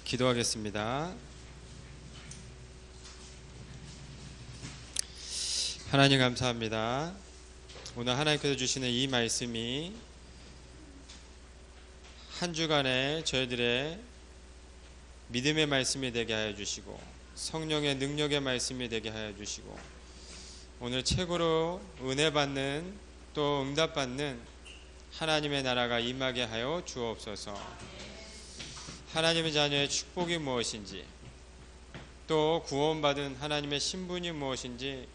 기도하겠습니다. 하나님 감사합니다. 오늘 하나님께서 주시는 이 말씀이 한 주간에 저희들의 믿음의 말씀이 되게 하여 주시고 성령의 능력의 말씀이 되게 하여 주시고 오늘 최고로 은혜 받는 또 응답 받는 하나님의 나라가 임하게 하여 주옵소서. 하나님의 자녀의 축복이 무엇인지 또 구원받은 하나님의 신분이 무엇인지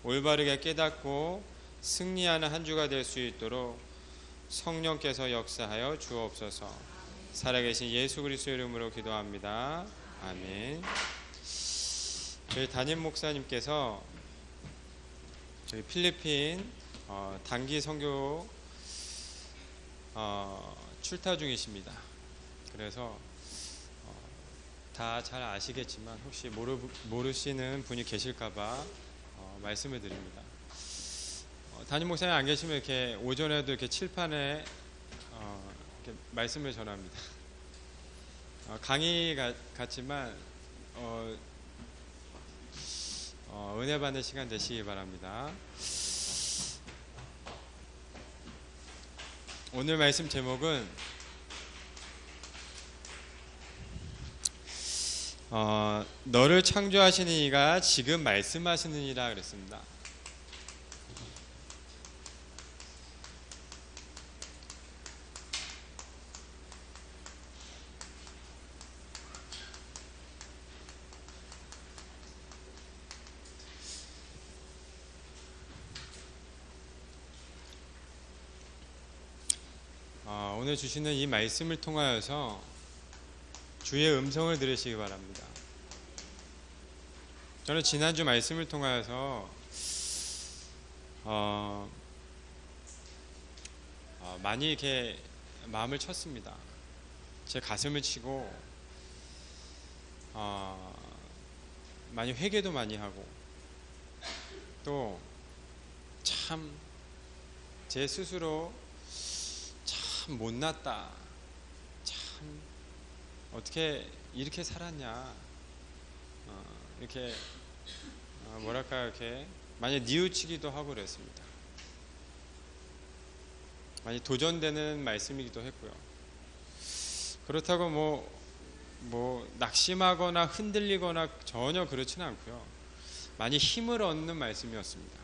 올바르게 깨닫고 승리하는 한 주가 될 수 있도록 성령께서 역사하여 주옵소서. 살아계신 예수 그리스도의 이름으로 기도합니다. 아멘. 저희 담임 목사님께서 저희 필리핀 단기 선교 출타 중이십니다. 그래서 다 잘 아시겠지만 혹시 모르시는 분이 계실까봐 말씀을 드립니다. 담임 목사님 안 계시면 이렇게 오전에도 이렇게 칠판에 이렇게 말씀을 전합니다. 강의 같지만 은혜 받는 시간 되시기 바랍니다. 오늘 말씀 제목은 너를 창조하시는 이가 지금 말씀하시는 이라 그랬습니다. 오늘 주시는 이 말씀을 통하여서 주의 음성을 들으시기 바랍니다. 저는 지난주 말씀을 통하여서 많이 이렇게 마음을 쳤습니다. 제 가슴을 치고 많이 회개도 많이 하고 또 참 제 스스로 참 못났다, 참 어떻게 이렇게 살았냐, 이렇게 뭐랄까 이렇게 많이 뉘우치기도 하고 그랬습니다. 많이 도전되는 말씀이기도 했고요. 그렇다고 뭐 낙심하거나 흔들리거나 전혀 그렇지는 않고요. 많이 힘을 얻는 말씀이었습니다.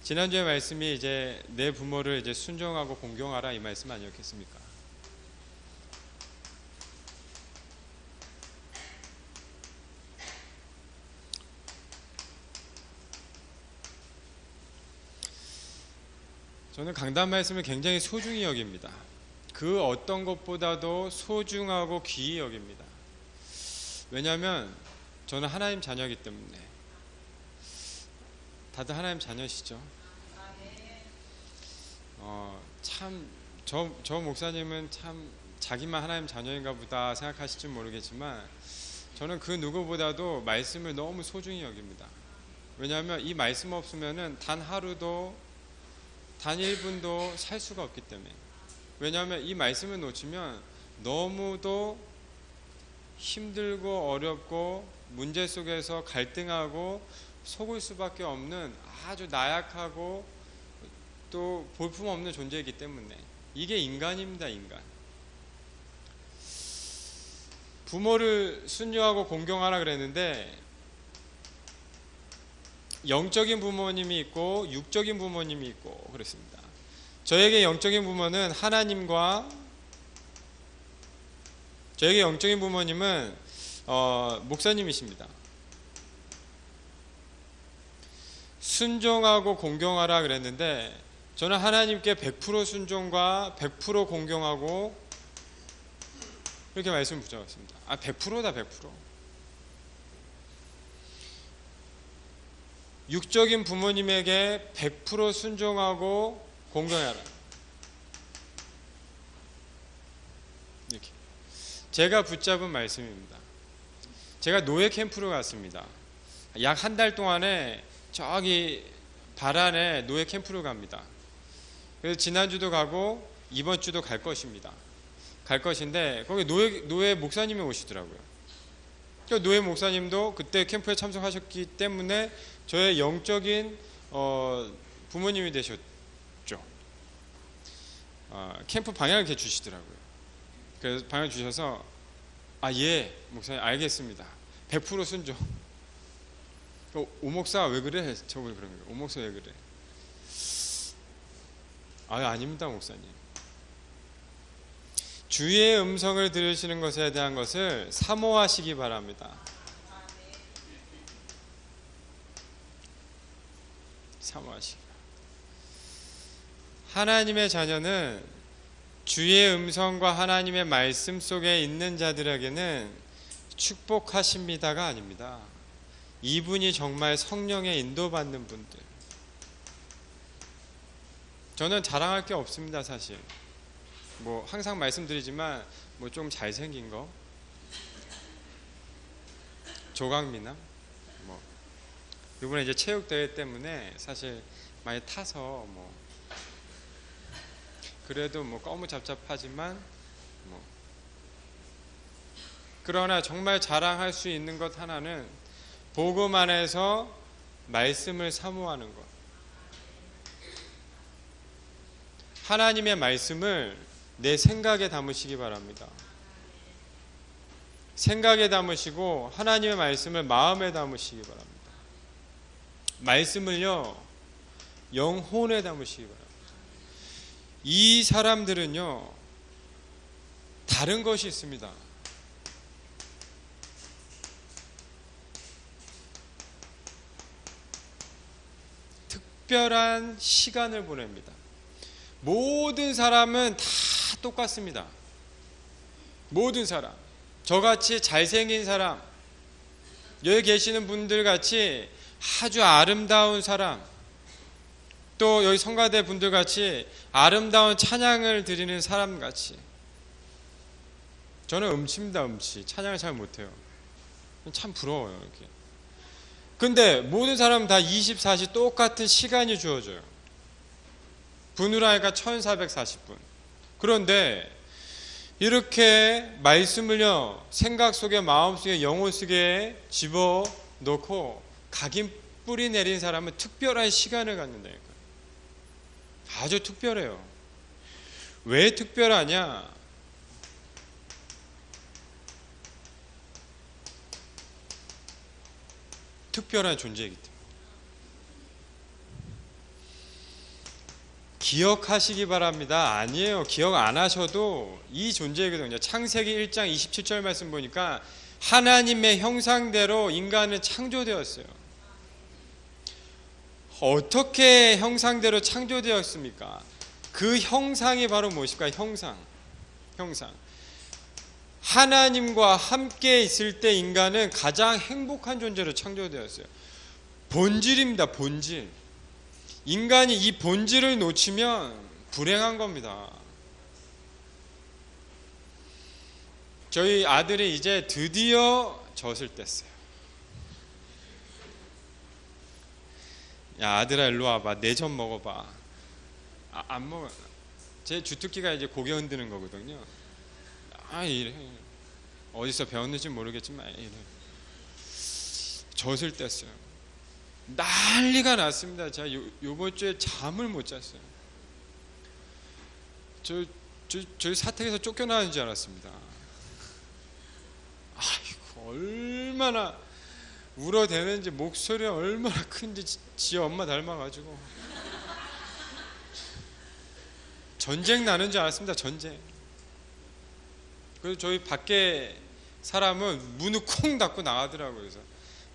지난주의 말씀이 이제 내 부모를 이제 순종하고 공경하라 이 말씀 아니었겠습니까? 저는 강단 말씀을 굉장히 소중히 여깁니다. 그 어떤 것보다도 소중하고 귀히 여깁니다. 왜냐하면 저는 하나님 자녀이기 때문에. 다들 하나님 자녀시죠? 참 저 목사님은 참 자기만 하나님 자녀인가 보다 생각하실지 모르겠지만 저는 그 누구보다도 말씀을 너무 소중히 여깁니다. 왜냐하면 이 말씀 없으면은 단 하루도 단 1분도 살 수가 없기 때문에. 왜냐하면 이 말씀을 놓치면 너무도 힘들고 어렵고 문제 속에서 갈등하고 속을 수밖에 없는 아주 나약하고 또 볼품없는 존재이기 때문에. 이게 인간입니다. 인간. 부모를 순종하고 공경하라 그랬는데 영적인 부모님이 있고 육적인 부모님이 있고 그렇습니다. 저에게 영적인 부모는 하나님과 저에게 영적인 부모님은 목사님이십니다. 순종하고 공경하라 그랬는데 저는 하나님께 100% 순종과 100% 공경하고 이렇게 말씀을 붙여봤습니다. 100%다 100%. 육적인 부모님에게 100% 순종하고 공경하라. 이렇게 제가 붙잡은 말씀입니다. 제가 노예 캠프로 갔습니다. 약 한 달 동안에 저기 바란에 노예 캠프로 갑니다. 그래서 지난주도 가고 이번 주도 갈 것입니다. 갈 것인데 거기 노예 목사님이 오시더라고요. 노예 목사님도 그때 캠프에 참석하셨기 때문에 저의 영적인 부모님이 되셨죠. 캠프 방향을 이렇게 주시더라고요. 그래서 방향 주셔서 예 목사님 알겠습니다. 100% 순종. 오 목사 왜 그래? 저번에 그런 거예요. 오 목사 왜 그래? 아닙니다 목사님. 주의 음성을 들으시는 것에 대한 것을 사모하시기 바랍니다. 사모하시기 바랍니다. 하나님의 자녀는 주의 음성과 하나님의 말씀 속에 있는 자들에게는 축복하십니다가 아닙니다. 이분이 정말 성령의 인도받는 분들. 저는 자랑할 게 없습니다. 사실 항상 말씀드리지만 좀 잘생긴 거, 조각미남, 이번에 이제 체육대회 때문에 사실 많이 타서 그래도 꺼무잡잡하지만 그러나 정말 자랑할 수 있는 것 하나는 복음 안에서 말씀을 사모하는 것. 하나님의 말씀을 내 생각에 담으시기 바랍니다. 생각에 담으시고 하나님의 말씀을 마음에 담으시기 바랍니다. 말씀을요 영혼에 담으시기 바랍니다. 이 사람들은요 다른 것이 있습니다. 특별한 시간을 보냅니다. 모든 사람은 다 똑같습니다. 모든 사람, 저같이 잘생긴 사람, 여기 계시는 분들 같이 아주 아름다운 사람, 또 여기 성가대 분들 같이 아름다운 찬양을 드리는 사람 같이. 저는 음치입니다. 음치. 찬양을 잘 못해요. 참 부러워요. 이렇게. 근데 모든 사람은 다 24시 똑같은 시간이 주어져요. 분우라니까 1440분. 그런데 이렇게 말씀을요 생각 속에, 마음 속에, 영혼 속에 집어넣고 각인 뿌리 내린 사람은 특별한 시간을 갖는다니까요. 아주 특별해요. 왜 특별하냐? 특별한 존재이기 때문에. 기억하시기 바랍니다. 아니에요. 기억 안 하셔도 이 존재이거든요. 창세기 1장 27절 말씀 보니까 하나님의 형상대로 인간은 창조되었어요. 어떻게 형상대로 창조되었습니까? 그 형상이 바로 무엇일까? 형상. 하나님과 함께 있을 때 인간은 가장 행복한 존재로 창조되었어요. 본질입니다. 본질. 인간이 이 본질을 놓치면 불행한 겁니다. 저희 아들이 이제 드디어 젖을 뗐어요. 야 아들아 일로 와봐. 내 젖 먹어봐. 안 먹어. 제 주특기가 이제 고개 흔드는 거거든요. 이래. 어디서 배웠는지 모르겠지만 이래. 젖을 뗐어요. 난리가 났습니다. 제가 요번 주에 잠을 못 잤어요. 저희 사택에서 쫓겨나는 줄 알았습니다. 아이고 얼마나 울어대는지, 목소리가 얼마나 큰지 지 엄마 닮아가지고 전쟁 나는 줄 알았습니다. 전쟁. 그래서 저희 밖에 사람은 문을 콩 닫고 나가더라고요. 그래서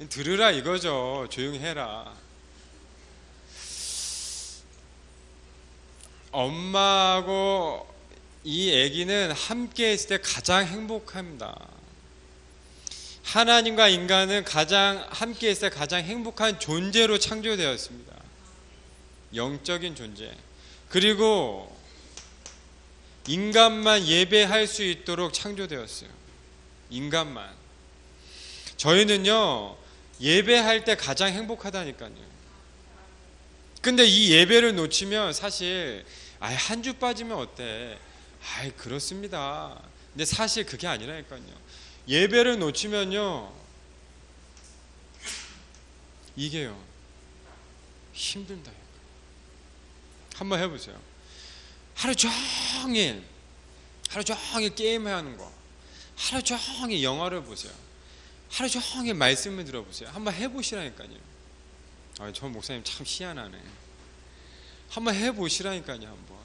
들으라 이거죠. 조용히 해라. 엄마하고 이 아기는 함께 있을 때 가장 행복합니다. 하나님과 인간은 함께 있을 때 가장 행복한 존재로 창조되었습니다. 영적인 존재. 그리고 인간만 예배할 수 있도록 창조되었어요. 인간만. 저희는요 예배할 때 가장 행복하다니까요. 근데 이 예배를 놓치면 사실 한 주 빠지면 어때? 아이, 그렇습니다. 근데 사실 그게 아니라니까요. 예배를 놓치면요, 이게요, 힘든다. 한번 해보세요. 하루 종일 게임해야 하는 거, 하루 종일 영화를 보세요, 하루 종일 말씀을 들어보세요. 한번 해보시라니까요. 저 목사님 참 희한하네. 한번 해보시라니까요. 한번.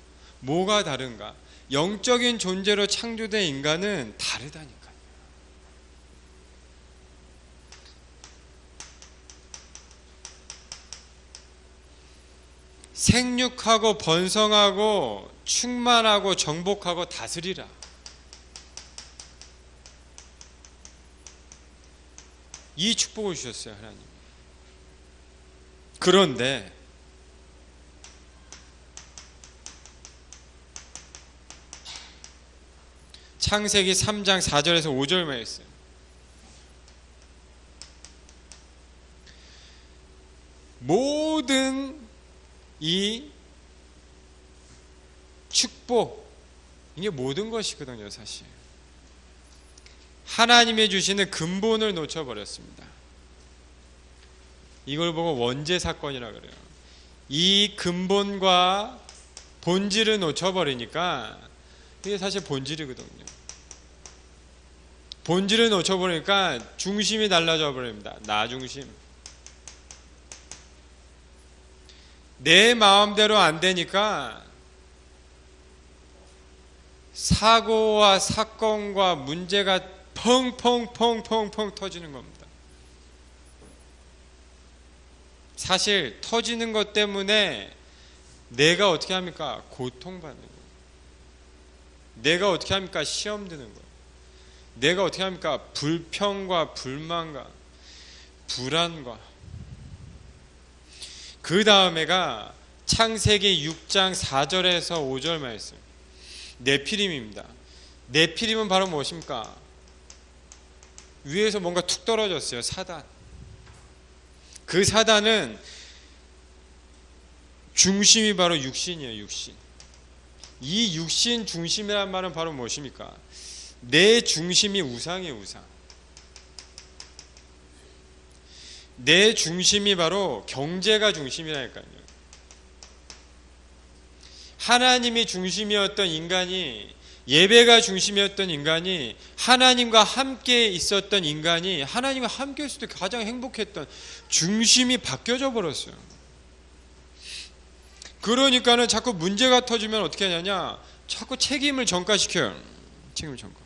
뭐가 다른가? 영적인 존재로 창조된 인간은 다르다니까요. 생육하고 번성하고 충만하고 정복하고 다스리라. 이 축복을 주셨어요, 하나님. 그런데 창세기 3장 4절에서 5절 말씀, 모든 이 축복, 이게 모든 것이거든요. 사실 하나님이 주시는 근본을 놓쳐버렸습니다. 이걸 보고 원죄 사건이라 그래요. 이 근본과 본질을 놓쳐버리니까, 이게 사실 본질이거든요. 본질을 놓쳐버리니까 중심이 달라져 버립니다. 나 중심. 내 마음대로 안 되니까 사고와 사건과 문제가 펑펑펑펑펑 터지는 겁니다. 사실 터지는 것 때문에 내가 어떻게 합니까? 고통받는 거예요. 내가 어떻게 합니까? 시험 드는 거예요. 내가 어떻게 합니까? 불평과 불만과 불안과. 그 다음에가 창세기 6장 4절에서 5절 말씀, 네피림입니다. 네피림은 바로 무엇입니까? 위에서 뭔가 툭 떨어졌어요. 사단. 그 사단은 중심이 바로 육신이에요. 육신. 이 육신 중심이라는 말은 바로 무엇입니까? 내 중심이 우상이에요. 우상. 내 중심이 바로 경제가 중심이라니까요. 하나님이 중심이었던 인간이, 예배가 중심이었던 인간이, 하나님과 함께 있었던 인간이, 하나님과 함께 있을 때 가장 행복했던 중심이 바뀌어져 버렸어요. 그러니까는 자꾸 문제가 터지면 어떻게 하냐냐, 자꾸 책임을 전가시켜요. 책임을 전가.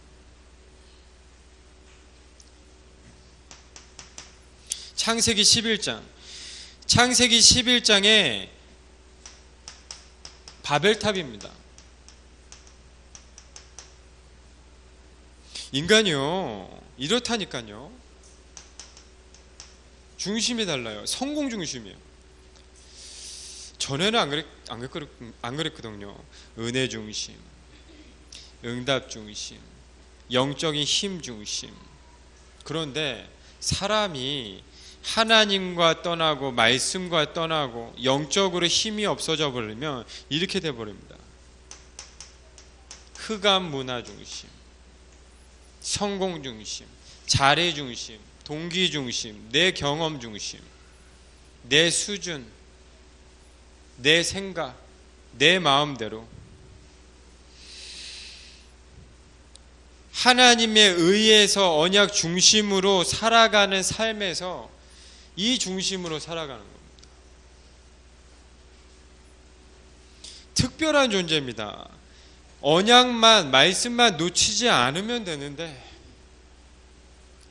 창세기 11장. 창세기 11장에 바벨탑입니다. 인간이요, 이렇다니까요. 중심이 달라요. 성공 중심이에요. 전에는 안 그랬거든요. 은혜 중심, 응답 중심, 영적인 힘 중심. 그런데 사람이 하나님과 떠나고 말씀과 떠나고 영적으로 힘이 없어져 버리면 이렇게 돼 버립니다. 흑암 문화 중심, 성공 중심, 자례 중심, 동기 중심, 내 경험 중심, 내 수준, 내 생각, 내 마음대로. 하나님에 의해서 언약 중심으로 살아가는 삶에서 이 중심으로 살아가는 겁니다. 특별한 존재입니다. 언약만, 말씀만 놓치지 않으면 되는데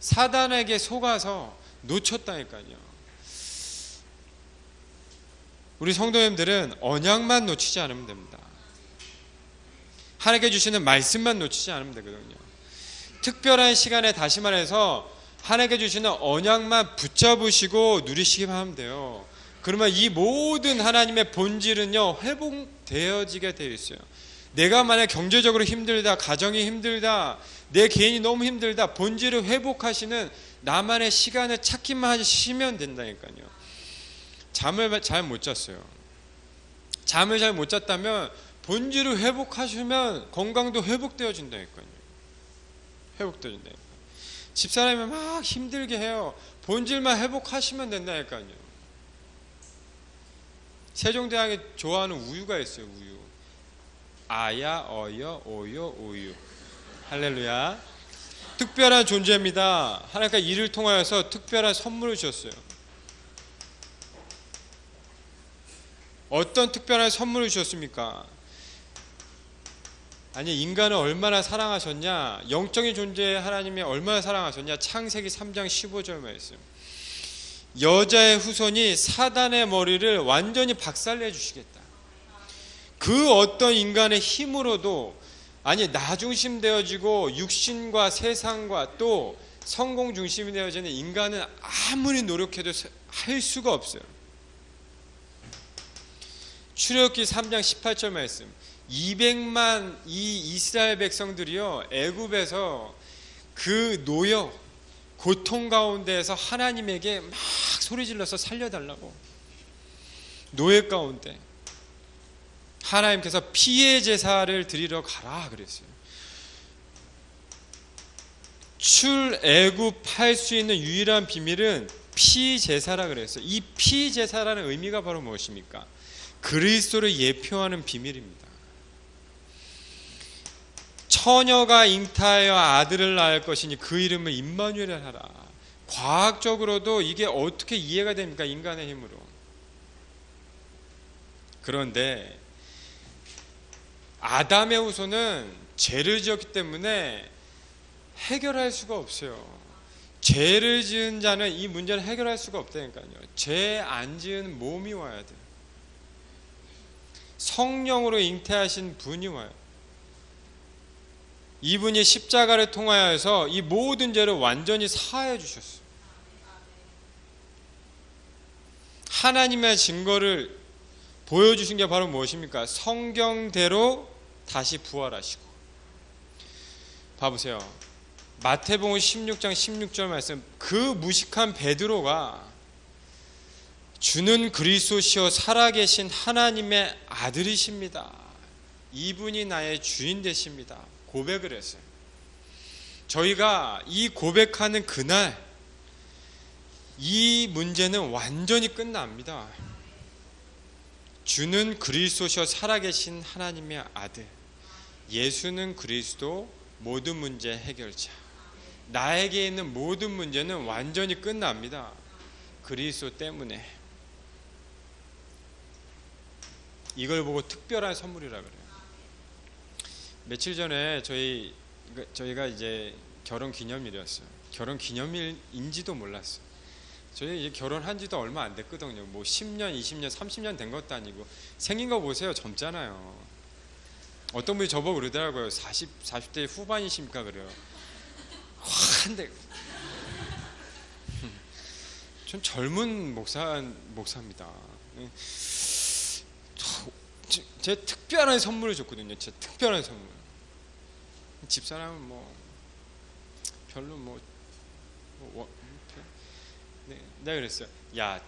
사단에게 속아서 놓쳤다니까요. 우리 성도님들은 언약만 놓치지 않으면 됩니다. 하나님께 주시는 말씀만 놓치지 않으면 되거든요. 특별한 시간에, 다시 말해서 하나님께 주시는 언약만 붙잡으시고 누리시기만 하면 돼요. 그러면 이 모든 하나님의 본질은요, 회복되어지게 되어 있어요. 내가 만약 경제적으로 힘들다, 가정이 힘들다, 내 개인이 너무 힘들다, 본질을 회복하시는 나만의 시간을 찾기만 하시면 된다니까요. 잠을 잘 못 잤어요. 잠을 잘 못 잤다면 본질을 회복하시면 건강도 회복되어진다니까요. 회복되어진다니까요. 집사람이 막 힘들게 해요. 본질만 회복하시면 된다니까요. 세종대왕이 좋아하는 우유가 있어요. 우유. 아야, 어여, 오요, 우유. 할렐루야. 특별한 존재입니다. 하나님께서 이를 통하여서 특별한 선물을 주셨어요. 어떤 특별한 선물을 주셨습니까? 아니, 인간을 얼마나 사랑하셨냐? 영적인 존재 하나님이 얼마나 사랑하셨냐? 창세기 3장 15절 말씀. 여자의 후손이 사단의 머리를 완전히 박살내 주시겠다. 그 어떤 인간의 힘으로도, 아니, 나 중심 되어지고 육신과 세상과 또 성공 중심이 되어지는 인간은 아무리 노력해도 할 수가 없어요. 출애굽기 3장 18절 말씀. 200만 이 이스라엘 백성들이요, 애굽에서 그 노역, 고통 가운데에서 하나님에게 막 소리질러서 살려달라고. 노예 가운데 하나님께서 피의 제사를 드리러 가라 그랬어요. 출애굽할 수 있는 유일한 비밀은 피 제사라 그랬어요. 이 피 제사라는 의미가 바로 무엇입니까? 그리스도를 예표하는 비밀입니다. 처녀가 잉타하여 아들을 낳을 것이니 그 이름을 임마누엘 하라. 과학적으로도 이게 어떻게 이해가 됩니까? 인간의 힘으로. 그런데 아담의 후손은 죄를 지었기 때문에 해결할 수가 없어요. 죄를 지은 자는 이 문제를 해결할 수가 없다니까요. 죄 안 지은 몸이 와야 돼요. 성령으로 잉태하신 분이 와요. 이분이 십자가를 통하여서 이 모든 죄를 완전히 사하여 주셨어요. 하나님의 증거를 보여주신 게 바로 무엇입니까? 성경대로 다시 부활하시고. 봐보세요. 마태복음 16장 16절 말씀. 그 무식한 베드로가 주는 그리스도시요 살아계신 하나님의 아들이십니다. 이분이 나의 주인 되십니다. 고백을 했어요. 저희가 이 고백하는 그날 이 문제는 완전히 끝납니다. 주는 그리스도시요 살아계신 하나님의 아들. 예수는 그리스도 모든 문제 해결자. 나에게 있는 모든 문제는 완전히 끝납니다. 그리스도 때문에. 이걸 보고 특별한 선물이라 그래요. 며칠 전에 저희가 이제 결혼 기념일이었어요. 결혼 기념일인지도 몰랐어요. 저희 이제 결혼한 지도 얼마 안 됐거든요. 뭐 10년, 20년, 30년 된 것도 아니고. 생긴 거 보세요. 젊잖아요. 어떤 분이 저보고 그러더라고요. 40대 후반이십니까? 그래요. 근데 전 젊은 목사입니다. 제 특별한 선물을 줬거든요. 제 특별한 선물. 집사람은 뭐 별로 네, 내가 그랬어요. 야,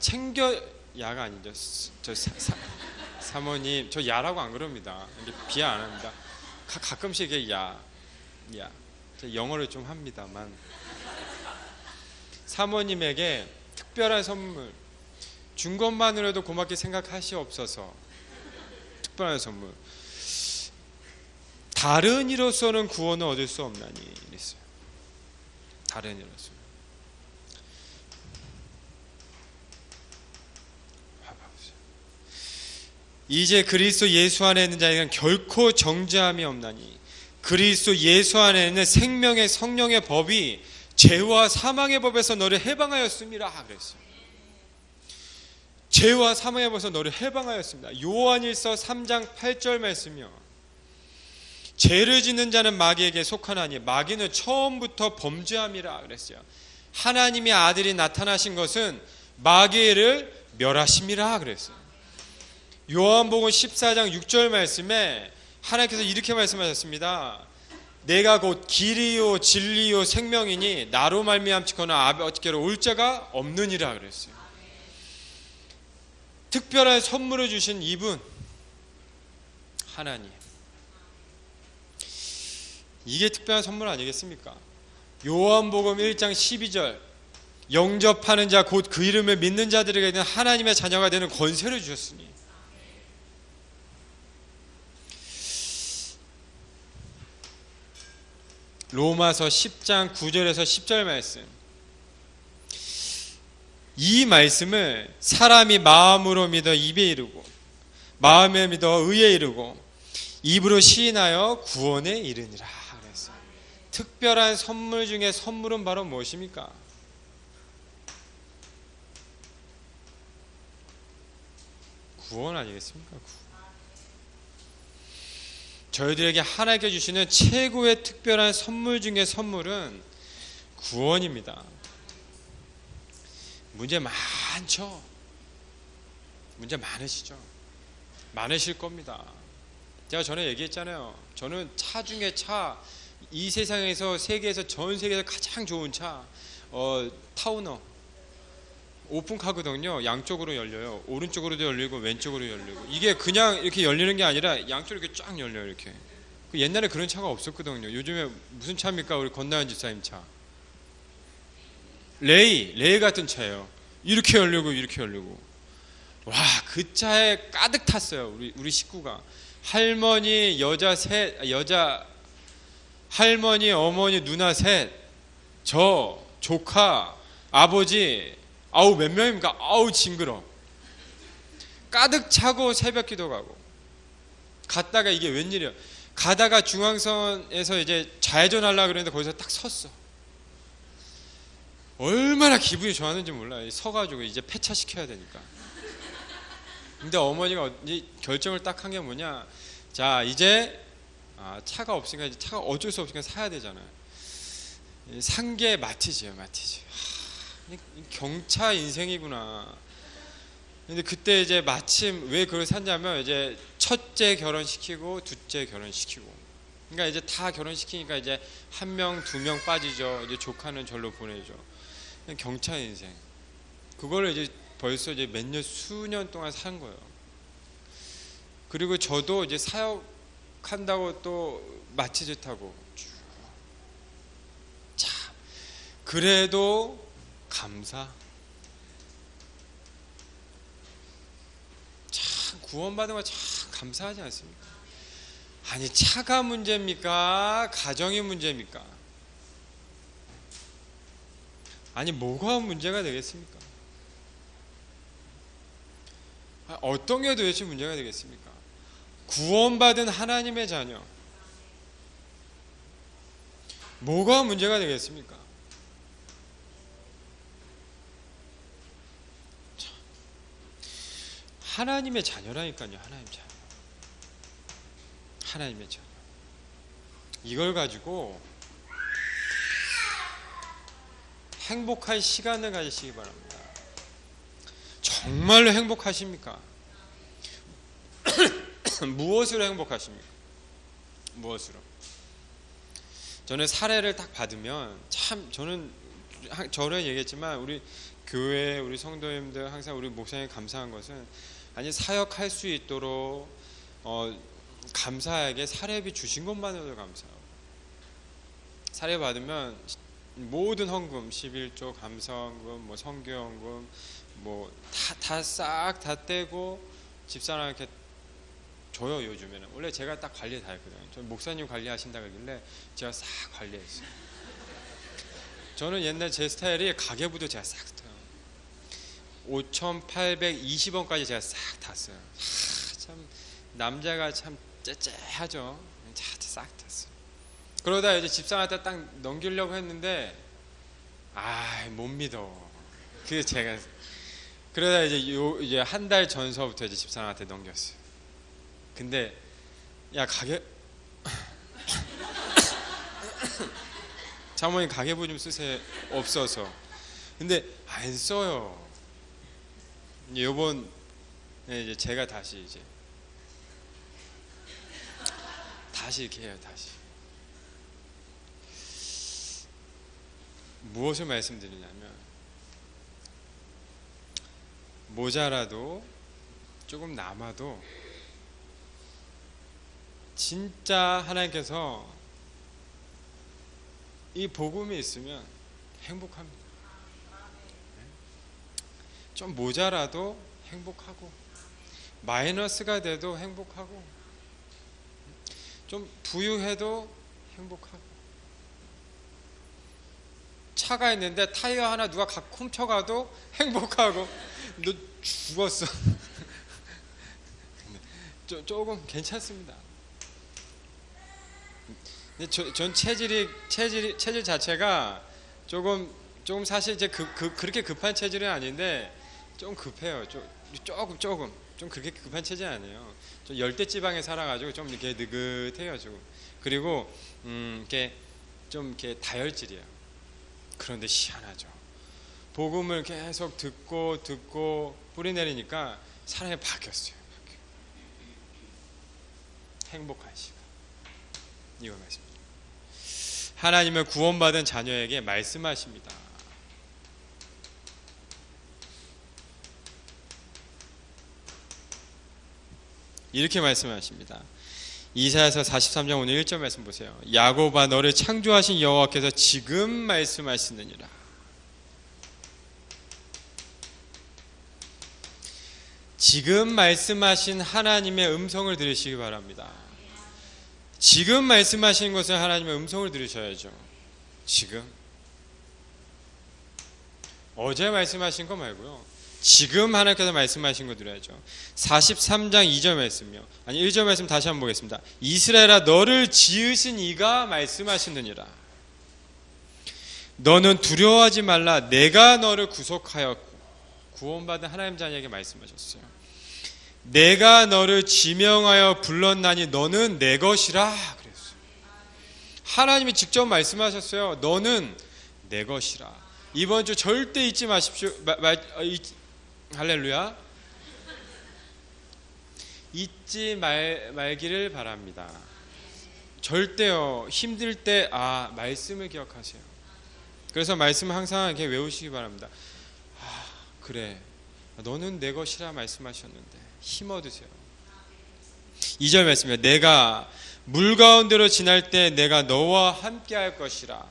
야가 아니죠. 저 사모님, 저 야라고 안 그럽니다. 비하 안 합니다. 가끔씩 이게 야. 저 영어를 좀 합니다만. 사모님에게 특별한 선물 준 것만으로도 고맙게 생각하시옵소서. 특별한 선물. 다른 이로서는 구원을 얻을 수 없나니 이랬어요. 다른 이로서. 이제 그리스도 예수 안에 있는 자에게는 결코 정죄함이 없나니 그리스도 예수 안에 있는 생명의 성령의 법이 죄와 사망의 법에서 너를 해방하였음이라 그랬어요. 죄와 사망의 법에서 너를 해방하였습니다. 요한일서 3장 8절 말씀이요. 죄를 짓는 자는 마귀에게 속하나니 마귀는 처음부터 범죄함이라 그랬어요. 하나님의 아들이 나타나신 것은 마귀를 멸하심이라 그랬어요. 요한복음 14장 6절 말씀에 하나님께서 이렇게 말씀하셨습니다. 내가 곧 길이요 진리요 생명이니 나로 말미암지거나 아버지께로 올 자가 없느니라 그랬어요. 특별한 선물을 주신 이분 하나님. 이게 특별한 선물 아니겠습니까? 요한복음 1장 12절 영접하는 자 곧 그 이름을 믿는 자들에게는 하나님의 자녀가 되는 권세를 주셨으니. 로마서 10장 9절에서 10절 말씀. 이 말씀을 사람이 마음으로 믿어 입에 이르고 마음에 믿어 의에 이르고 입으로 시인하여 구원에 이르니라 그랬어요. 특별한 선물 중에 선물은 바로 무엇입니까? 구원 아니겠습니까? 저희들에게 하나님께 주시는 최고의 특별한 선물 중에 선물은 구원입니다. 문제 많죠? 문제 많으시죠? 많으실 겁니다. 제가 전에 얘기했잖아요. 저는 차 중에 이 세상에서 세계에서 전 세계에서 가장 좋은 차 타우너 오픈카거든요. 양쪽으로 열려요. 오른쪽으로도 열리고 왼쪽으로 열리고. 이게 그냥 이렇게 열리는 게 아니라 양쪽으로 이렇게 쫙 열려요. 이렇게. 옛날에 그런 차가 없었거든요. 요즘에 무슨 차입니까? 우리 권나연 집사님 차. 레이 같은 차예요. 이렇게 열리고 이렇게 열리고. 와, 그 차에 가득 탔어요. 우리 식구가. 할머니, 할머니, 어머니, 누나 셋, 저, 조카, 아버지, 아우 몇 명입니까? 아우 징그러. 가득 차고 새벽 기도 가고. 갔다가 이게 웬일이야? 가다가 중앙선에서 이제 좌회전하려고 그랬는데 거기서 딱 섰어. 얼마나 기분이 좋았는지 몰라요. 서가지고 이제 폐차시켜야 되니까. 근데 어머니가 결정을 딱 한 게 뭐냐? 자, 이제 차가 없으니까 이제 차가 어쩔 수 없으니까 사야 되잖아요. 산 게 마티즈예요, 마티즈. 경차 인생이구나. 근데 그때 이제 마침 왜 그걸 샀냐면 이제 첫째 결혼시키고 둘째 결혼시키고. 그러니까 이제 다 결혼시키니까 이제 한 명, 두 명 빠지죠. 이제 조카는 절로 보내죠. 경차 인생. 그거를 이제 벌써 이제 몇 년, 수년 동안 산 거예요. 그리고 저도 이제 사역한다고 또 마티즈 타고. 참, 그래도 감사. 참 구원받은 거 참 감사하지 않습니까? 아니 차가 문제입니까? 가정이 문제입니까? 아니 뭐가 문제가 되겠습니까? 어떤 게 도대체 문제가 되겠습니까? 구원받은 하나님의 자녀 뭐가 문제가 되겠습니까? 하나님의 자녀라니까요. 하나님의 자녀. 이걸 가지고 행복한 시간을 가지시기 바랍니다. 정말로 행복하십니까? 무엇으로 행복하십니까? 무엇으로? 저는 사례를 딱 받으면 참 저는 얘기했지만 우리 교회 우리 성도님들 항상 우리 목사님 감사한 것은 아니 사역할 수 있도록 감사하게 사례비 주신 것만으로도 감사하고 사례 받으면 모든 헌금 11조 감사헌금 뭐 선교헌금 뭐 다 싹 다 떼고 집사람한테 줘요. 요즘에는 원래 제가 딱 관리 다 했거든요. 저 목사님 관리하신다 그러길래 제가 싹 관리했어요. 저는 옛날 제 스타일이 가계부도 제가 싹 타요. 5,820원까지 제가 싹 탔어요. 참 남자가 참 째째하죠. 싹 탔어요. 그러다 이제 집사람한테 딱 넘기려고 했는데 못 믿어. 그게 제가 그러다 이제 한 달 전서부터 이제 집사람한테 넘겼어요. 근데 야 가계 장모님 가계부 좀 쓰세요. 없어서. 근데 안 써요. 요번 이제 제가 다시 이렇게 해요. 다시. 무엇을 말씀드리냐면 모자라도 조금 남아도 진짜 하나님께서 이 복음이 있으면 행복합니다. 좀 모자라도 행복하고, 마이너스가 돼도 행복하고, 좀 부유해도 행복하고, 차가 있는데 타이어 하나 누가 훔쳐가도 행복하고, 너 죽었어. 조금 괜찮습니다. 전 체질 자체가 조금 사실 이제 그렇게 급한 체질은 아닌데 좀 급해요. 조금 좀 그렇게 급한 체질이 아니에요. 좀 열대지방에 살아가지고 좀 이렇게 느긋해요. 좀. 그리고 이렇게 좀 이렇게 다혈질이에요. 그런데 희한하죠. 복음을 계속 듣고 뿌리 내리니까 사람이 바뀌었어요. 행복한 시간. 이거 말씀입니다. 하나님은 구원받은 자녀에게 말씀하십니다. 이렇게 말씀하십니다. 이사야서 43장 오늘 1절 말씀 보세요. 야곱아 너를 창조하신 여호와께서 지금 말씀하시느니라. 지금 말씀하신 하나님의 음성을 들으시기 바랍니다. 지금 말씀하신 것은 하나님의 음성을 들으셔야죠. 지금. 어제 말씀하신 거 말고요. 지금 하나님께서 말씀하신 거 들어야죠. 43장 2절 말씀이요. 아니 1절 말씀 다시 한번 보겠습니다. 이스라엘아 너를 지으신 이가 말씀하시느니라. 너는 두려워하지 말라. 내가 너를 구속하였고. 구원받은 하나님 자녀에게 말씀하셨어요. 내가 너를 지명하여 불렀나니 너는 내 것이라 그랬어요. 하나님이 직접 말씀하셨어요. 너는 내 것이라. 이번 주 절대 잊지 마십시오. 할렐루야. 잊지 말기를 바랍니다. 절대요. 힘들 때 말씀을 기억하세요. 그래서 말씀을 항상 이렇게 외우시기 바랍니다. 그래. 너는 내 것이라 말씀하셨는데 힘 얻으세요. 2절 말씀이에요. 내가 물 가운데로 지날 때 내가 너와 함께 할 것이라.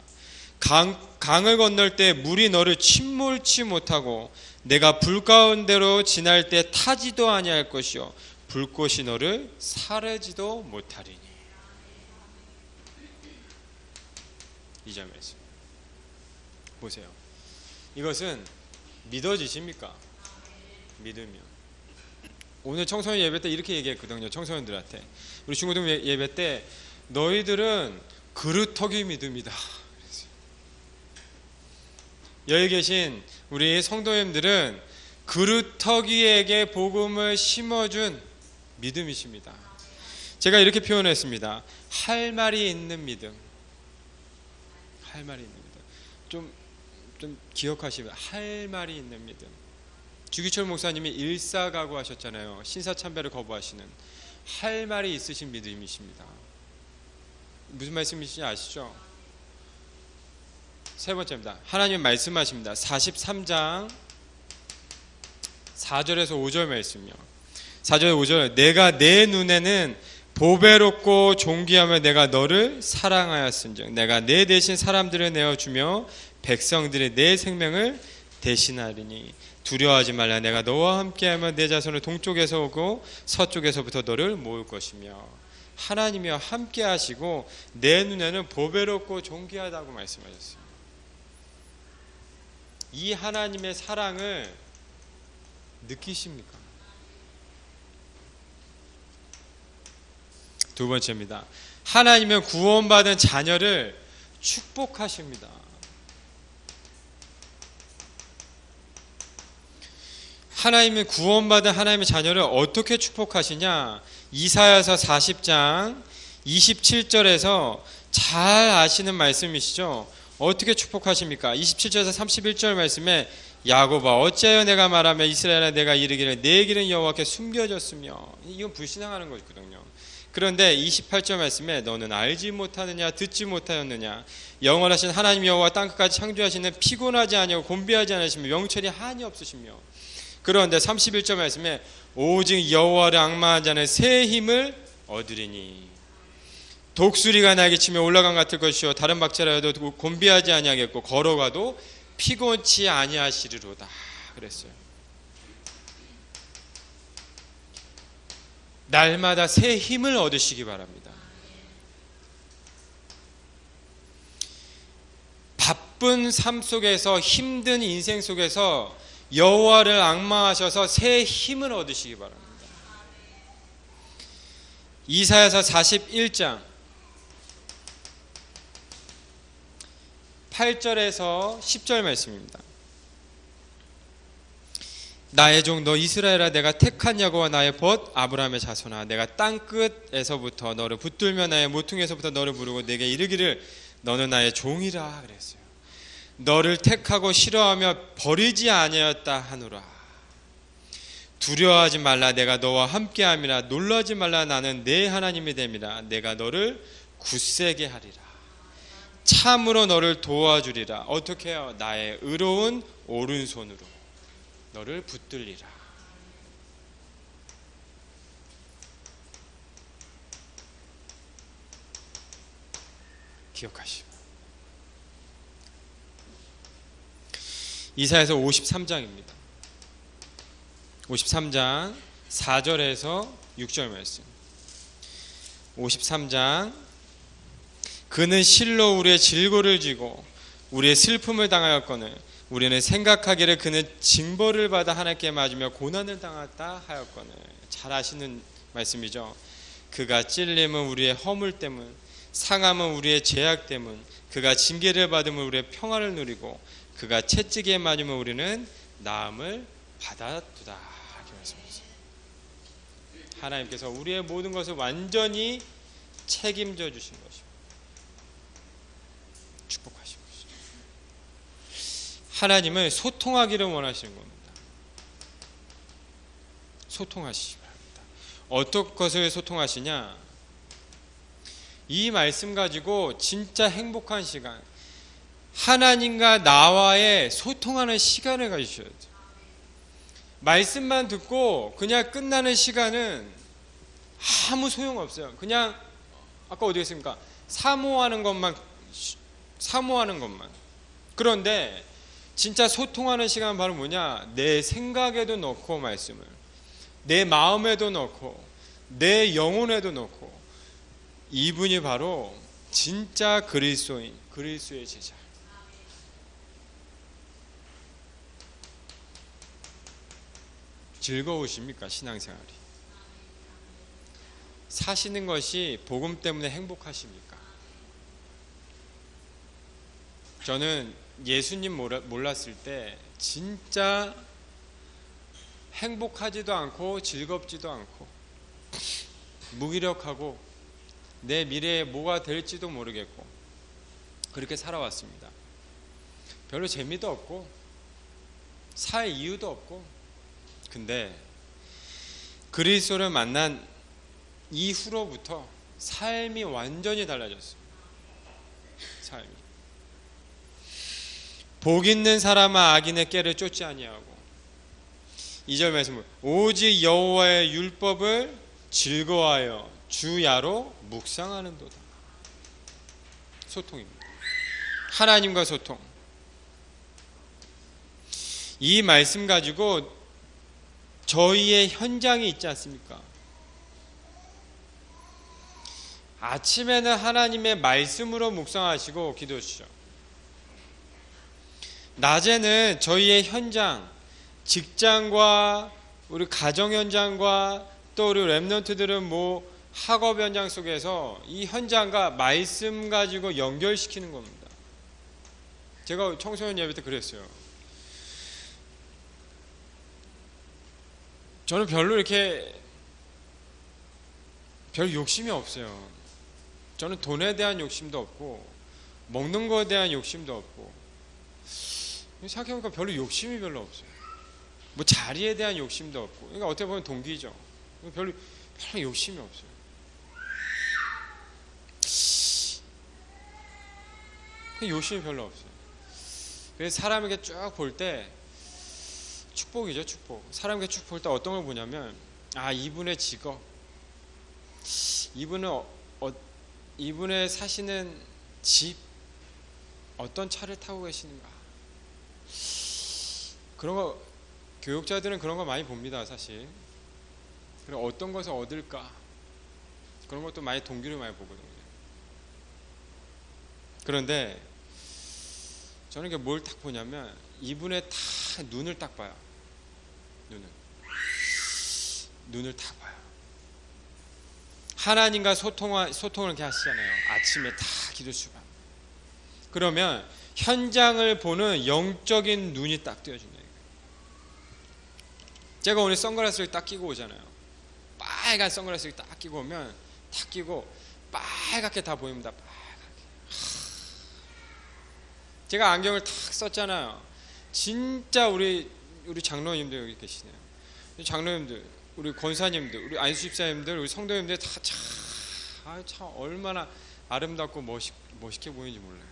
강을 건널 때 물이 너를 침몰치 못하고 내가 불 가운데로 지날 때 타지도 아니할 것이요 불꽃이 너를 사르지도 못하리니. 2절 말씀 보세요. 이것은 믿어지십니까? 믿으면. 오늘 청소년 예배 때 이렇게 얘기했거든요. 청소년들한테 우리 중고등 예배 때 너희들은 그루터기 믿음이다. 여기 계신 우리 성도님들은 그루터기에게 복음을 심어준 믿음이십니다. 제가 이렇게 표현했습니다. 할 말이 있는 믿음. 할 말이 있는 믿음. 좀 기억하시면 할 말이 있는 믿음. 주기철 목사님이 일사가구 하셨잖아요. 신사참배를 거부하시는 할 말이 있으신 믿음이십니다. 무슨 말씀이신지 아시죠? 세 번째입니다. 하나님 말씀하십니다. 43장 4절에서 5절 말씀이요. 4절 5절 내가 내 눈에는 보배롭고 존귀하며 내가 너를 사랑하였은즉 내가 내 대신 사람들을 내어주며 백성들의 내 생명을 대신하리니 두려워하지 말라. 내가 너와 함께하면 내 자손을 동쪽에서 오고 서쪽에서부터 너를 모을 것이며. 하나님이와 함께하시고 내 눈에는 보배롭고 존귀하다고 말씀하셨어요. 이 하나님의 사랑을 느끼십니까? 두 번째입니다. 하나님은 구원받은 자녀를 축복하십니다. 하나님은 구원받은 하나님의 자녀를 어떻게 축복하시냐? 이사야서 40장 27절에서 잘 아시는 말씀이시죠? 어떻게 축복하십니까? 27절에서 31절 말씀에 야곱아 어찌하여 내가 말하며 이스라엘아 내가 이르기를 내 길은 여호와께 숨겨졌으며. 이건 불신앙하는 거거든요. 그런데 28절 말씀에 너는 알지 못하느냐 듣지 못하였느냐 영원하신 하나님 여호와 땅끝까지 창조하시는 피곤하지 아니하고 곤비하지 않으시며 명철이 한이 없으시며. 그런데 31절 말씀에 오직 여호와를 앙망한 자는 새 힘을 얻으리니. 독수리가 날개치며 올라간 같을 것이요 다른 박자라도 곤비하지 아니하겠고 걸어가도 피곤치 아니하시리로다 그랬어요. 날마다 새 힘을 얻으시기 바랍니다. 바쁜 삶 속에서 힘든 인생 속에서 여호와를 앙망하셔서 새 힘을 얻으시기 바랍니다. 이사야서 41장 8절에서 10절 말씀입니다. 나의 종 너 이스라엘아 내가 택한 야곱과 나의 벗 아브라함의 자손아 내가 땅 끝에서부터 너를 붙들며 나의 모퉁이에서부터 너를 부르고 내게 이르기를 너는 나의 종이라 그랬어요. 너를 택하고 싫어하며 버리지 아니하였다 하노라. 두려워하지 말라 내가 너와 함께함이라 놀라지 말라 나는 내 하나님이 됨이라 내가 너를 굳세게 하리라. 참으로 너를 도와주리라. 어떻게 해요? 나의 의로운 오른손으로 너를 붙들리라. 기억하시오. 이사야서 53장입니다. 53장 4절에서 6절 말씀. 53장 그는 실로 우리의 질고를 지고 우리의 슬픔을 당하였거늘 우리는 생각하기를 그는 징벌을 받아 하나님께 맞으며 고난을 당했다 하였거늘. 잘 아시는 말씀이죠. 그가 찔림은 우리의 허물 때문 상함은 우리의 죄악 때문 그가 징계를 받으면 우리의 평화를 누리고 그가 채찍에 맞으면 우리는 나음을 받았도다 이렇게 말씀하셨어요. 하나님께서 우리의 모든 것을 완전히 책임져 주신 것입니다. 축복하신 것입니다. 하나님은 소통하기를 원하시는 겁니다. 소통하시기 바랍니다. 어떤 것을 소통하시냐? 이 말씀 가지고 진짜 행복한 시간, 하나님과 나와의 소통하는 시간을 가지셔야 돼요. 말씀만 듣고 그냥 끝나는 시간은 아무 소용없어요. 그냥 아까 어디 했습니까? 사모하는 것만. 그런데 진짜 소통하는 시간은 바로 뭐냐? 내 생각에도 넣고 말씀을, 내 마음에도 넣고 내 영혼에도 넣고. 이분이 바로 진짜 그리스도인, 그리스도의 제자. 즐거우십니까? 신앙생활이 사시는 것이 복음 때문에 행복하십니까? 저는 예수님 몰랐을 때 진짜 행복하지도 않고 즐겁지도 않고 무기력하고 내 미래에 뭐가 될지도 모르겠고 그렇게 살아왔습니다. 별로 재미도 없고 살 이유도 없고. 근데 그리스도를 만난 이후로부터 삶이 완전히 달라졌어요. 삶이. 복 있는 사람은 악인의 꾀를 쫓지 아니하고 2절 말씀 오직 여호와의 율법을 즐거워하여 주야로 묵상하는도다. 소통입니다. 하나님과 소통. 이 말씀 가지고 저희의 현장이 있지 않습니까? 아침에는 하나님의 말씀으로 묵상하시고 기도하시죠. 낮에는 저희의 현장, 직장과 우리 가정 현장과 또 우리 랩런트들은 뭐 학업 현장 속에서 이 현장과 말씀 가지고 연결시키는 겁니다. 제가 청소년 예배 때 그랬어요. 저는 별로 이렇게 별 욕심이 없어요. 저는 돈에 대한 욕심도 없고 먹는 거에 대한 욕심도 없고 생각해보니까 별로 욕심이 별로 없어요. 뭐 자리에 대한 욕심도 없고. 그러니까 어떻게 보면 동기죠. 별로 욕심이 없어요. 욕심이 별로 없어요. 그래서 사람에게 쭉 볼 때 축복이죠, 축복. 사람에게 쭉 볼 때 어떤 걸 보냐면, 아, 이분의 직업, 이분은 이분의 사시는 집, 어떤 차를 타고 계시는가, 그런 거 교육자들은 그런 거 많이 봅니다, 사실. 그리고 어떤 것을 얻을까, 그런 것도 많이 동기를 많이 보거든요. 그런데 저는 이게 뭘 딱 보냐면 이분의 다 눈을 딱 봐요. 눈을 딱 봐요. 하나님과 소통을 이렇게 하시잖아요. 아침에 다 기도 수반. 그러면 현장을 보는 영적인 눈이 딱 띄어진다. 제가 오늘 선글라스를 딱 끼고 오잖아요. 빨간 선글라스를 딱 끼고 오면 딱 끼고 빨갛게 다 보입니다. 제가 안경을 탁 썼잖아요. 진짜 우리 장로님들 여기 계시네요. 장로님들, 우리 권사님들, 우리 안수집사님들, 우리 성도님들 다 참 얼마나 아름답고 멋있게 보이는지 몰라요.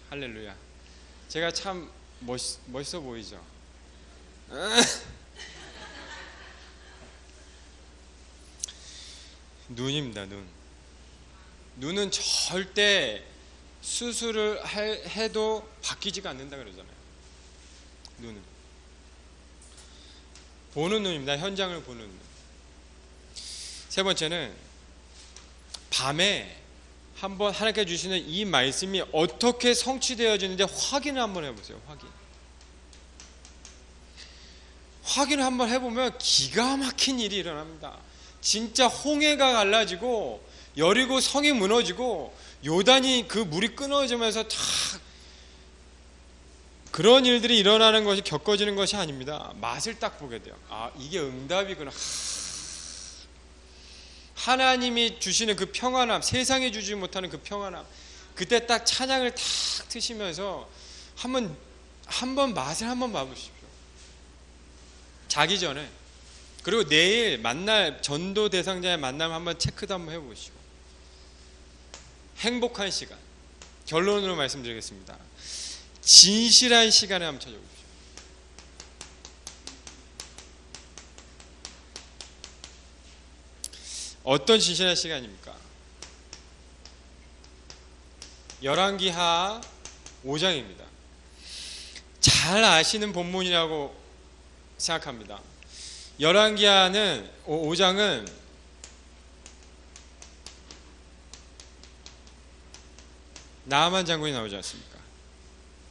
할렐루야. 제가 참 멋있어 보이죠. 눈입니다. 눈은 절대 수술을 해도 바뀌지가 않는다 그러잖아요. 눈은 보는 눈입니다. 현장을 보는 눈. 세 번째는 밤에 한번 하나님께 주시는 이 말씀이 어떻게 성취되어지는지 확인을 한번 해보세요. 확인을 한번 해보면 기가 막힌 일이 일어납니다. 진짜 홍해가 갈라지고 여리고 성이 무너지고 요단이 그 물이 끊어지면서 다 그런 일들이 일어나는 것이 겪어지는 것이 아닙니다. 맛을 딱 보게 돼요. 아, 이게 응답이구나. 하나님이 주시는 그 평안함, 세상이 주지 못하는 그 평안함, 그때 딱 찬양을 탁 트시면서 한번 맛을 한번 봐보십시오. 자기 전에. 그리고 내일 만날 전도 대상자의 만남 한번 체크도 한번 해보시고. 행복한 시간. 결론으로 말씀드리겠습니다. 진실한 시간을 한번 찾아보십시오. 어떤 진실한 시간입니까? 열왕기하 5장입니다. 잘 아시는 본문이라고 생각합니다. 열왕기하는 5장은 나아만 장군이 나오지 않습니까?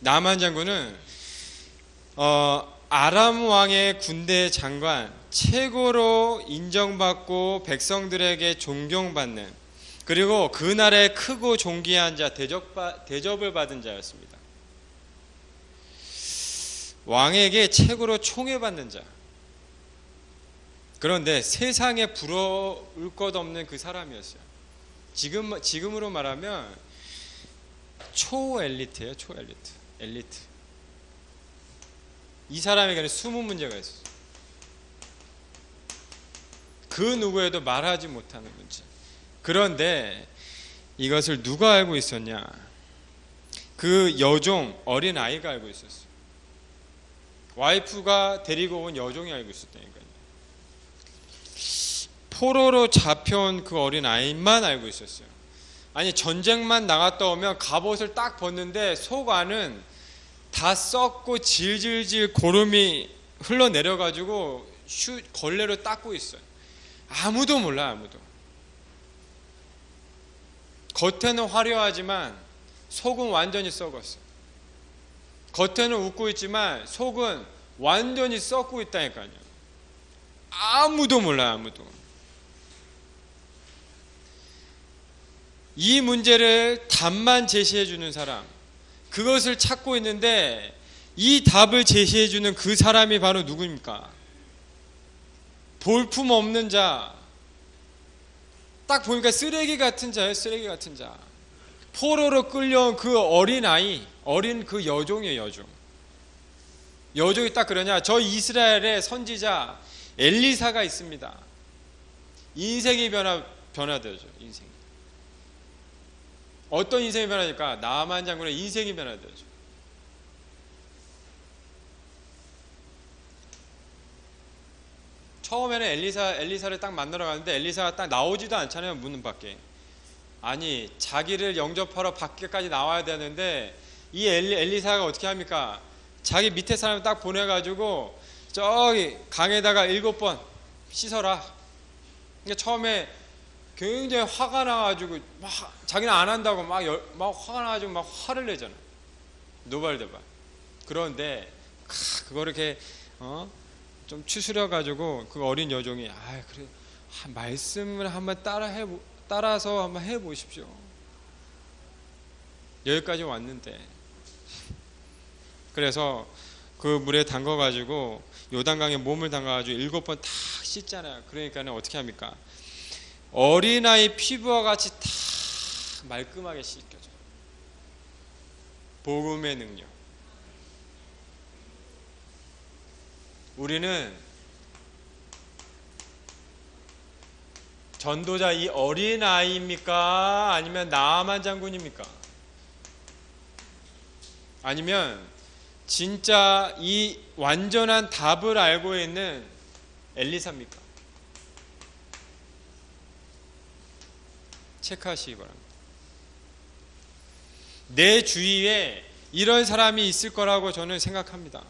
나아만 장군은 아람 왕의 군대 장관, 최고로 인정받고 백성들에게 존경받는, 그리고 그날에 크고 존귀한 자, 대접을 받은 자였습니다. 왕에게 최고로 총애받는 자. 그런데 세상에 부러울 것 없는 그 사람이었어요. 지금으로 말하면 초엘리트예요. 엘리트. 이 사람에게는 숨은 문제가 있었어요. 그 누구에도 말하지 못하는 문제. 그런데 이것을 누가 알고 있었냐? 그 여종, 어린 아이가 알고 있었어요. 와이프가 데리고 온 여종이 알고 있었다니까요. 포로로 잡혀온 그 어린 아이만 알고 있었어요. 아니, 전쟁만 나갔다 오면 갑옷을 딱 벗는데 속 안은 다 썩고 질질질 고름이 흘러내려가지고 걸레로 닦고 있어요. 아무도 몰라, 아무도. 겉에는 화려하지만 속은 완전히 썩었어. 겉에는 웃고 있지만 속은 완전히 썩고 있다니까요. 아무도 몰라, 아무도. 이 문제를 답만 제시해 주는 사람, 그것을 찾고 있는데 이 답을 제시해 주는 그 사람이 바로 누구입니까? 볼품 없는 자, 딱 보니까 쓰레기 같은 자예요. 쓰레기 같은 자. 포로로 끌려온 그 어린 아이, 어린 그 여종이에요. 여종이 딱 그러냐? 저 이스라엘의 선지자 엘리사가 있습니다. 인생이 변화되죠. 인생이. 어떤 인생이 변화될까? 나아만 장군의 인생이 변화되죠. 처음에는 엘리사를 딱 만나러 가는데 엘리사가 딱 나오지도 않잖아요. 문 밖에. 아니, 자기를 영접하러 밖에까지 나와야 되는데 이 엘리사가 어떻게 합니까? 자기 밑에 사람을 딱 보내가지고 저기 강에다가 7번 씻어라. 그러니까 처음에 굉장히 화가 나가지고 막 자기는 안 한다고 막 화가 나가지고 막 화를 내잖아. 노발대발. 그런데 그거를 이렇게 좀 추스려가지고 그 어린 여종이 그래 말씀을 한번 따라서 한번 해보십시오. 여기까지 왔는데. 그래서 그 물에 담가가지고 요단강에 몸을 담가가지고 7번 다 씻잖아요. 그러니까는 어떻게 합니까? 어린아이 피부와 같이 다 말끔하게 씻겨져. 복음의 능력. 우리는 전도자 이 어린아이입니까? 아니면 나아만 장군입니까? 아니면 진짜 이 완전한 답을 알고 있는 엘리사입니까? 체크하시기 바랍니다. 내 주위에 이런 사람이 있을 거라고 저는 생각합니다.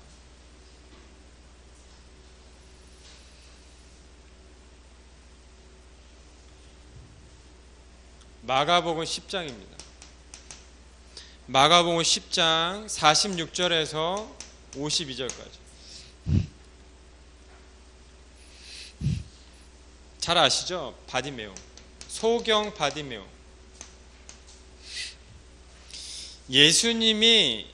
마가복음 10장입니다. 마가복음 10장 46절에서 52절까지. 잘 아시죠? 바디메오. 소경 바디메오. 예수님이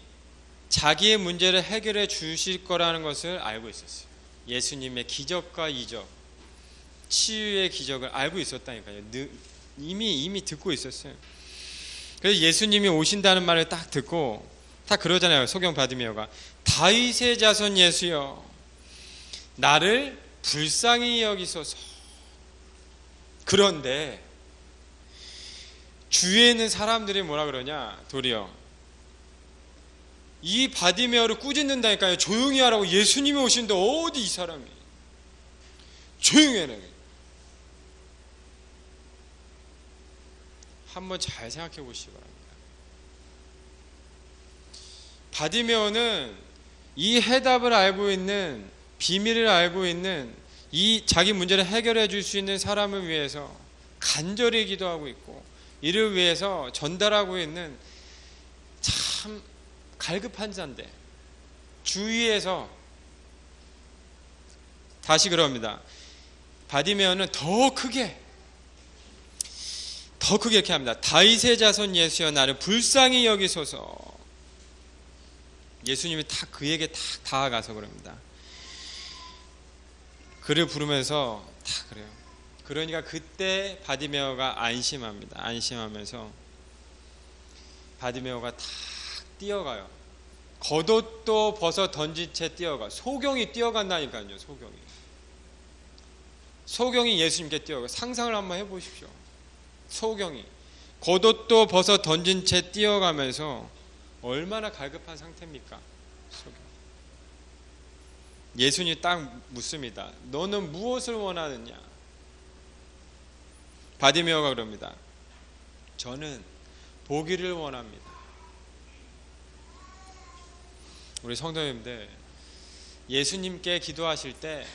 자기의 문제를 해결해 주실 거라는 것을 알고 있었어요. 예수님의 기적과 이적, 치유의 기적을 알고 있었다니까요. 이미 듣고 있었어요. 그래서 예수님이 오신다는 말을 딱 듣고 딱 그러잖아요. 소경 바디메오가 다윗의 자손 예수여 나를 불쌍히 여기소서. 그런데 주위에 있는 사람들이 뭐라 그러냐? 도리어 이 바디메오를 꾸짖는다니까요. 조용히 하라고. 예수님이 오시는데 어디 이 사람이 조용히 해라. 한번 잘 생각해 보시기 바랍니다. 바디메오는 이 해답을 알고 있는, 비밀을 알고 있는, 이 자기 문제를 해결해 줄 수 있는 사람을 위해서 간절히 기도하고 있고 이를 위해서 전달하고 있는 참 갈급한 자인데 주위에서 다시 그럽니다. 바디메오는 더 크게 이렇게 합니다. 다윗의 자손 예수여 나를 불쌍히 여기소서. 예수님이 딱 그에게 딱 다가가서 그럽니다. 그를 부르면서 딱 그래요. 그러니까 그때 바디메오가 안심합니다. 안심하면서 바디메오가 딱 뛰어가요. 겉옷도 벗어 던진 채 뛰어가. 소경이 뛰어간다니까요. 소경이 예수님께 뛰어가. 상상을 한번 해보십시오. 소경이 겉옷도 벗어 던진 채 뛰어가면서 얼마나 갈급한 상태입니까? 소경. 예수님이 딱 묻습니다. 너는 무엇을 원하느냐? 바디메오가 그럽니다. 저는 보기를 원합니다. 우리 성도님들 예수님께 기도하실 때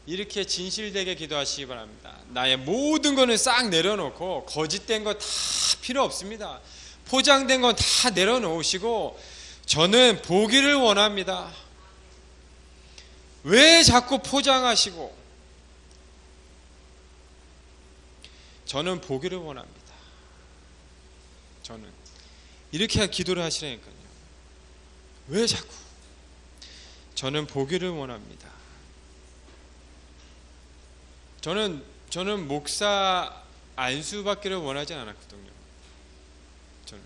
이렇게 진실되게 기도하시기 바랍니다. 나의 모든 거는 싹 내려놓고 거짓된 거 다 필요 없습니다. 포장된 건 다 내려놓으시고 저는 보기를 원합니다. 왜 자꾸 포장하시고 저는 보기를 원합니다. 저는 이렇게 기도를 하시라니까요. 왜 자꾸 저는 보기를 원합니다. 저는 목사 안수 받기를 원하지 않았거든요. 저는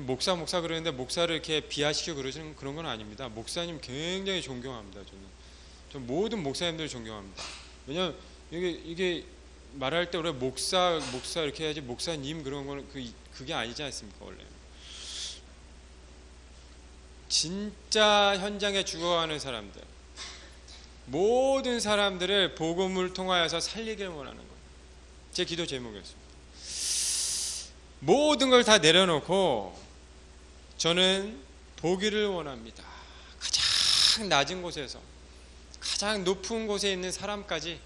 목사 그러는데 목사를 이렇게 비하시켜 그러시는 그런 건 아닙니다. 목사님 굉장히 존경합니다. 저는 모든 목사님들 존경합니다. 왜냐면 이게 말할 때 우리 목사 이렇게 해야지 목사님 그런 거는 그게 아니지 않습니까 원래. 진짜 현장에 죽어가는 사람들, 모든 사람들을 복음을 통하여서 살리길 원하는 거예요. 제 기도 제목이었습니다. 모든 걸 다 내려놓고 저는 보기를 원합니다. 가장 낮은 곳에서 가장 높은 곳에 있는 사람까지.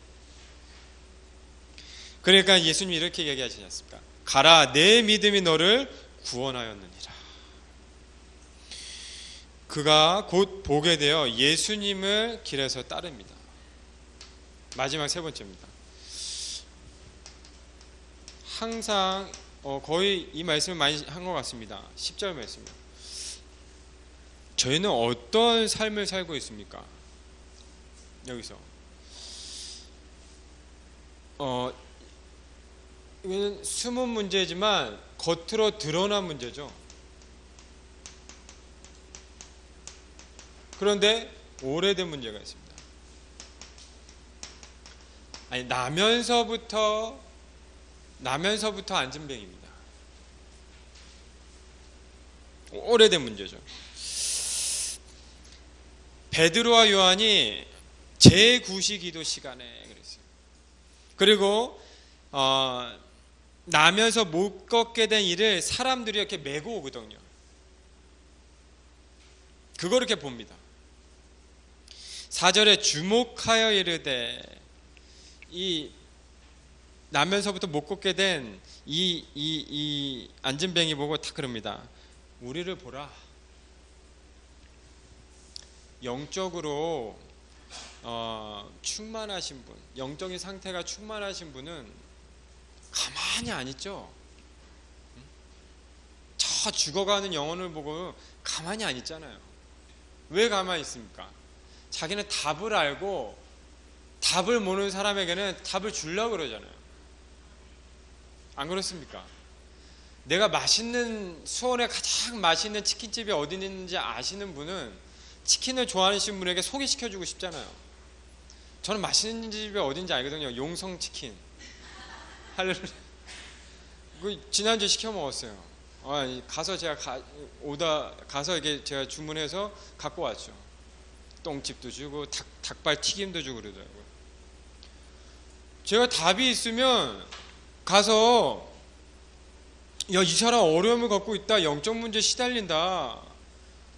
그러니까 예수님이 이렇게 얘기하시지 않습니까? 가라, 내 믿음이 너를 구원하였느니라. 그가 곧 보게 되어 예수님을 길에서 따릅니다. 마지막 세 번째입니다. 항상 거의 이 말씀을 많이 한 것 같습니다. 10절 말씀이요. 저희는 어떤 삶을 살고 있습니까? 여기서 이거는 숨은 문제지만 겉으로 드러난 문제죠. 그런데 오래된 문제가 있습니다. 아니, 나면서부터 안진뱅입니다. 오래된 문제죠. 베드로와 요한이 제9시 기도 시간에 그랬어요. 그리고 나면서 못 걷게 된 일을 사람들이 이렇게 메고 오거든요. 그걸 이렇게 봅니다. 4절에 주목하여 이르되, 이 나면서부터 못 걷게 된 이 안진뱅이 보고 딱 그럽니다. 우리를 보라. 영적으로 충만하신 분, 영적인 상태가 충만하신 분은 가만히 안 있죠. 저 죽어가는 영혼을 보고 가만히 안 있잖아요. 왜 가만히 있습니까? 자기는 답을 알고 답을 모르는 사람에게는 답을 주려고 그러잖아요. 안 그렇습니까? 내가 수원에 가장 맛있는 치킨집이 어디 있는지 아시는 분은 치킨을 좋아하시는 분에게 소개시켜주고 싶잖아요. 저는 맛있는 집이 어딘지 알거든요. 용성치킨. 지난주에 시켜 먹었어요. 가서 이게 제가 주문해서 갖고 왔죠. 똥집도 주고 닭발 튀김도 주고 그러더라고요. 제가 답이 있으면 가서, 야, 이 사람 어려움을 갖고 있다, 영적 문제에 시달린다,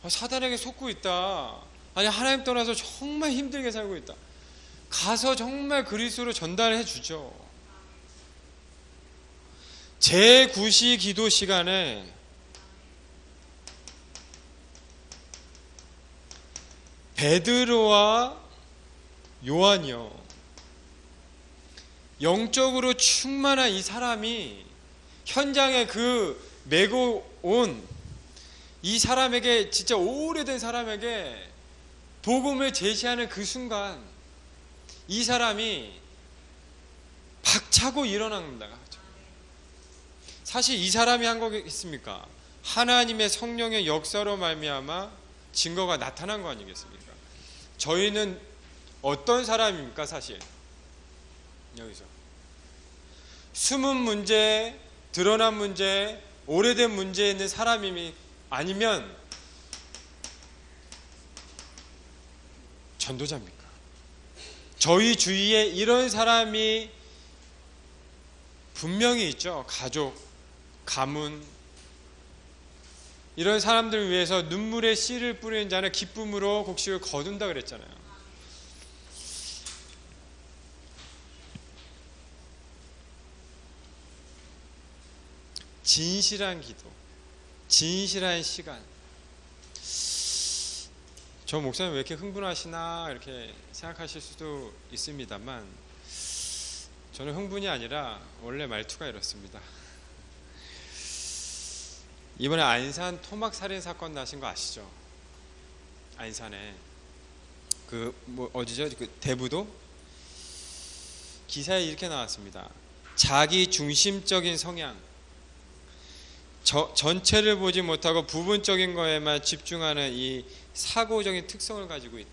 사단에게 속고 있다, 아니 하나님 떠나서 정말 힘들게 살고 있다, 가서 정말 그리스도로 전달해 주죠. 제9시 기도 시간에 베드로와 요한이요, 영적으로 충만한 이 사람이 현장에 메고 온 이 사람에게, 진짜 오래된 사람에게 복음을 제시하는 그 순간 이 사람이 박차고 일어납니다. 사실 이 사람이 한 거겠습니까? 하나님의 성령의 역사로 말미암아 증거가 나타난 거 아니겠습니까? 저희는 어떤 사람입니까? 사실 여기서 숨은 문제, 드러난 문제, 오래된 문제에 있는 사람이 아니면 전도자입니까? 저희 주위에 이런 사람이 분명히 있죠. 가족, 가문, 이런 사람들을 위해서 눈물의 씨를 뿌리는 자는 기쁨으로 곡식을 거둔다 그랬잖아요. 진실한 기도, 진실한 시간. 저 목사님 왜 이렇게 흥분하시나 이렇게 생각하실 수도 있습니다만, 저는 흥분이 아니라 원래 말투가 이렇습니다. 이번에 안산 토막 살인 사건 나신 거 아시죠? 안산에 어디죠? 대부도 기사에 이렇게 나왔습니다. 자기 중심적인 성향, 전체를 보지 못하고 부분적인 거에만 집중하는 이 사고적인 특성을 가지고 있다.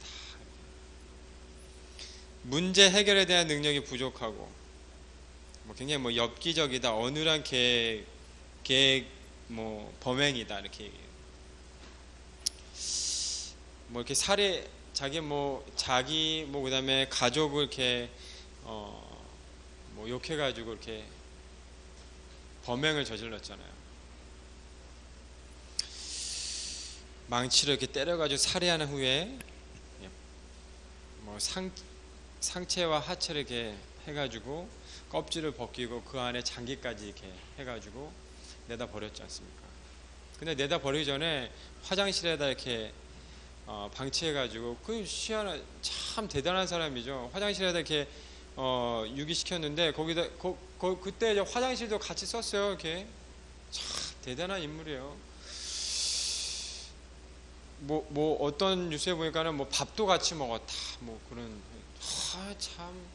문제 해결에 대한 능력이 부족하고, 굉장히 엽기적이다, 어눌한 계획 범행이다, 이렇게 얘기해요. 이렇게 자기 그다음에 가족을 이렇게 뭐 욕해가지고 이렇게 범행을 저질렀잖아요. 망치로 이렇게 때려가지고 살해한 후에 뭐 상체와 하체를 이렇게 해가지고 껍질을 벗기고 그 안에 장기까지 이렇게 해가지고 내다 버렸지 않습니까? 근데 내다 버리기 전에 화장실에다 이렇게 방치해가지고 참 대단한 사람이죠. 화장실에다 이렇게 유기시켰는데 거기다 그때 이제 화장실도 같이 썼어요. 이렇게 참 대단한 인물이에요. 뭐 어떤 뉴스에 보니까는 뭐 밥도 같이 먹었다. 뭐 그런 참.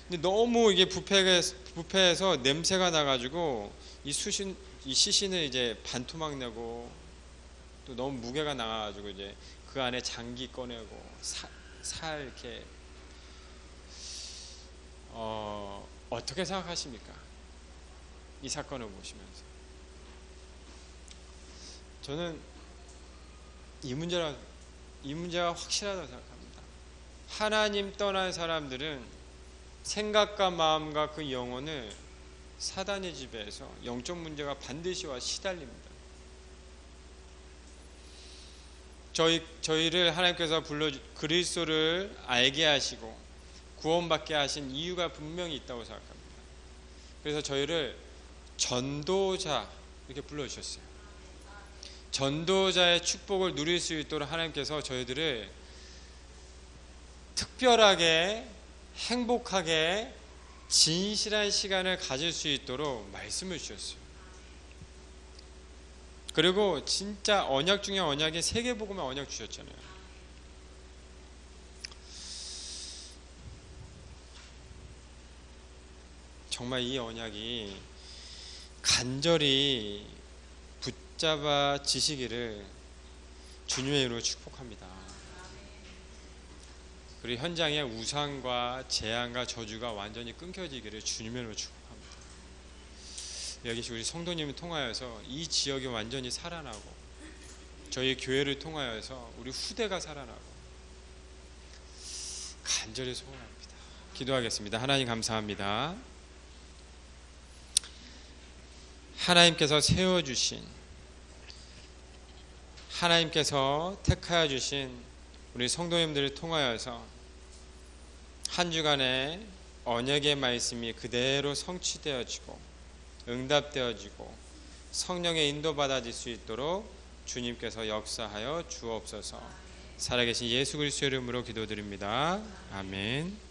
근데 너무 이게 부패해서 냄새가 나가지고 이 시신을 이제 반토막 내고 또 너무 무게가 나가지고 이제 그 안에 장기 꺼내고 살 이렇게 어떻게 생각하십니까? 이 사건을 보시면서 저는 이 문제가 확실하다고 생각합니다. 하나님 떠난 사람들은 생각과 마음과 그 영혼을 사단의 지배에서 영적 문제가 반드시 와 시달립니다. 저희를 하나님께서 그리스도를 알게 하시고 구원받게 하신 이유가 분명히 있다고 생각합니다. 그래서 저희를 전도자 이렇게 불러주셨어요. 전도자의 축복을 누릴 수 있도록 하나님께서 저희들을 특별하게 행복하게 진실한 시간을 가질 수 있도록 말씀을 주셨어요. 그리고 진짜 언약 중에 언약이 세계복음의 언약 주셨잖아요. 정말 이 언약이 간절히 붙잡아 지시기를 주님의 이름으로 축복합니다. 그리고 현장의 우상과 재앙과 저주가 완전히 끊겨지기를 주님의 이름으로 축복합니다. 여기 우리 성도님을 통하여서 이 지역이 완전히 살아나고 저희 교회를 통하여서 우리 후대가 살아나고 간절히 소원합니다. 기도하겠습니다. 하나님 감사합니다. 하나님께서 세워주신 하나님께서 택하여 주신 우리 성도님들을 통하여서 한 주간의 언약의 말씀이 그대로 성취되어지고 응답되어지고 성령의 인도받아질 수 있도록 주님께서 역사하여 주옵소서. 살아계신 예수 그리스도의 이름으로 기도드립니다. 아멘.